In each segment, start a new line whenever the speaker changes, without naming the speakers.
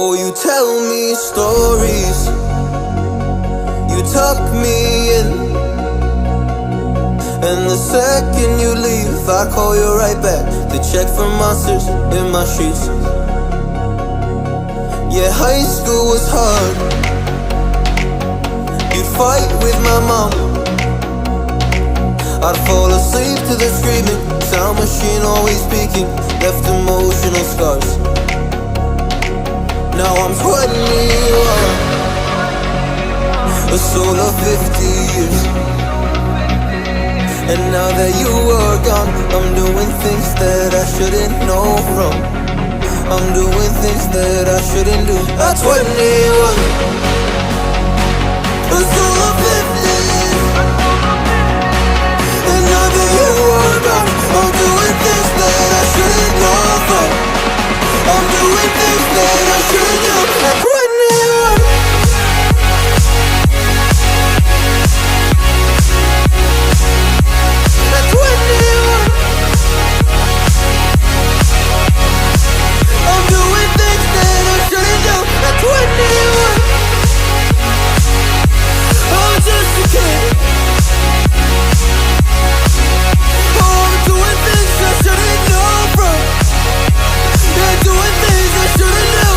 Oh, you tell me stories, you tuck me in, and the second you leave, I call you right back to check for monsters in my sheets. Yeah, high school was hard. You'd fight with my mom, I'd fall asleep to the screaming, sound machine always speaking, left emotional scars. Now I'm 21, a soul of 50 years. And now that you are gone, I'm doing things that I shouldn't know from. I'm doing things that I shouldn't do. At 21, a soul of 50 years. And now that you are gone, I'm doing things that I shouldn't know from. I'm doing things that I shouldn't do. At 21. At 21. I'm doing things that I shouldn't do. At 21. I'm just a kid. Oh, I'm doing things I shouldn't know from. Yeah, doing things I shouldn't do.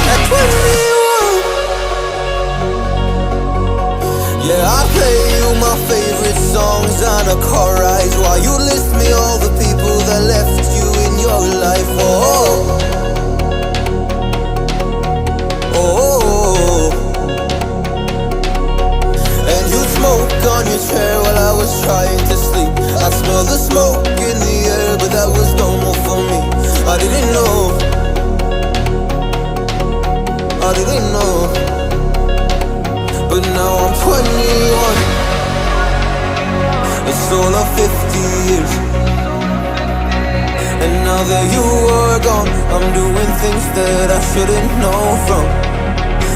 At 21. Yeah, I play you my favorite songs on a car ride while you list me all the people that left you in your life. Oh, oh, and you'd smoke on your chair while I was trying to sleep. I smell the smoke in the air, but that was normal for me. I didn't know, I didn't know. But now I'm 21, a soul of 50 years. And now that you are gone, I'm doing things that I shouldn't know from.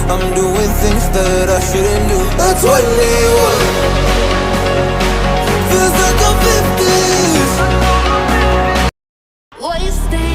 I'm doing things that I shouldn't do. At 21, feels like I'm 50.
Wasted.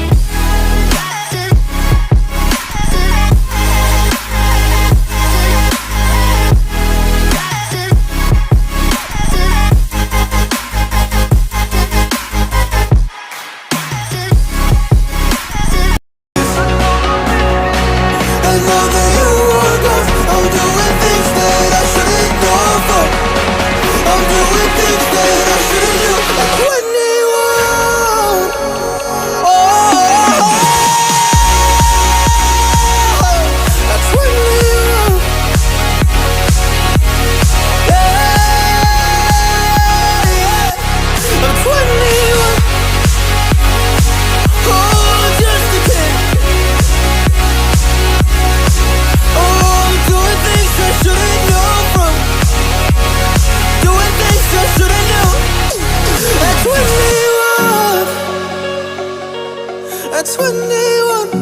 At 21,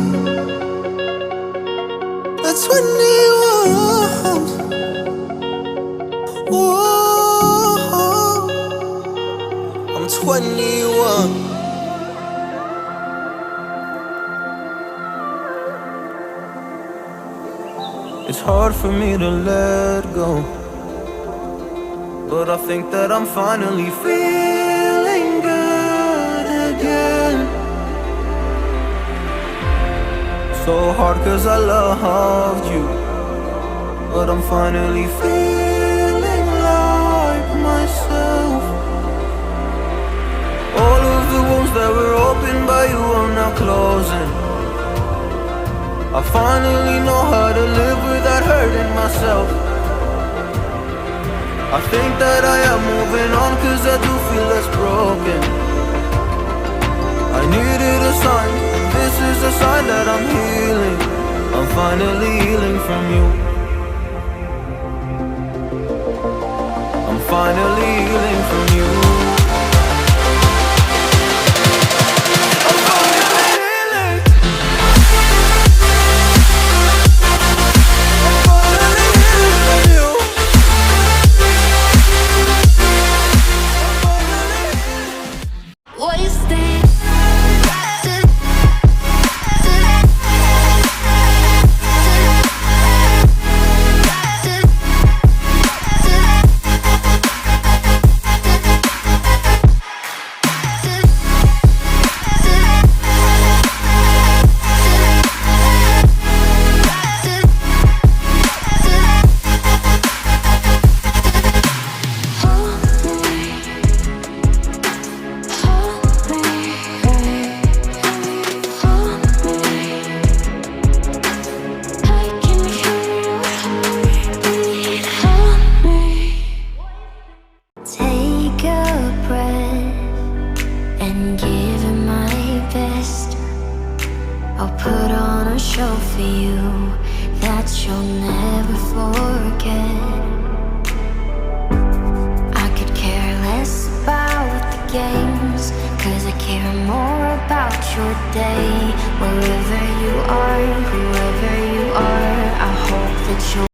at 21, whoa, I'm 21. It's hard for me to let go, but I think that I'm finally feeling good again. So hard cause I loved you, but I'm finally feeling like myself. All of the wounds that were opened by you are now closing. I finally know how to live without hurting myself. I think that I am moving on cause I do feel less broken. I needed a sign, this is a sign that I'm healing. I'm finally healing from you. I'm finally healing from you. I'm finally healing. I'm finally healing from you.
Wasted. show for you that you'll never forget.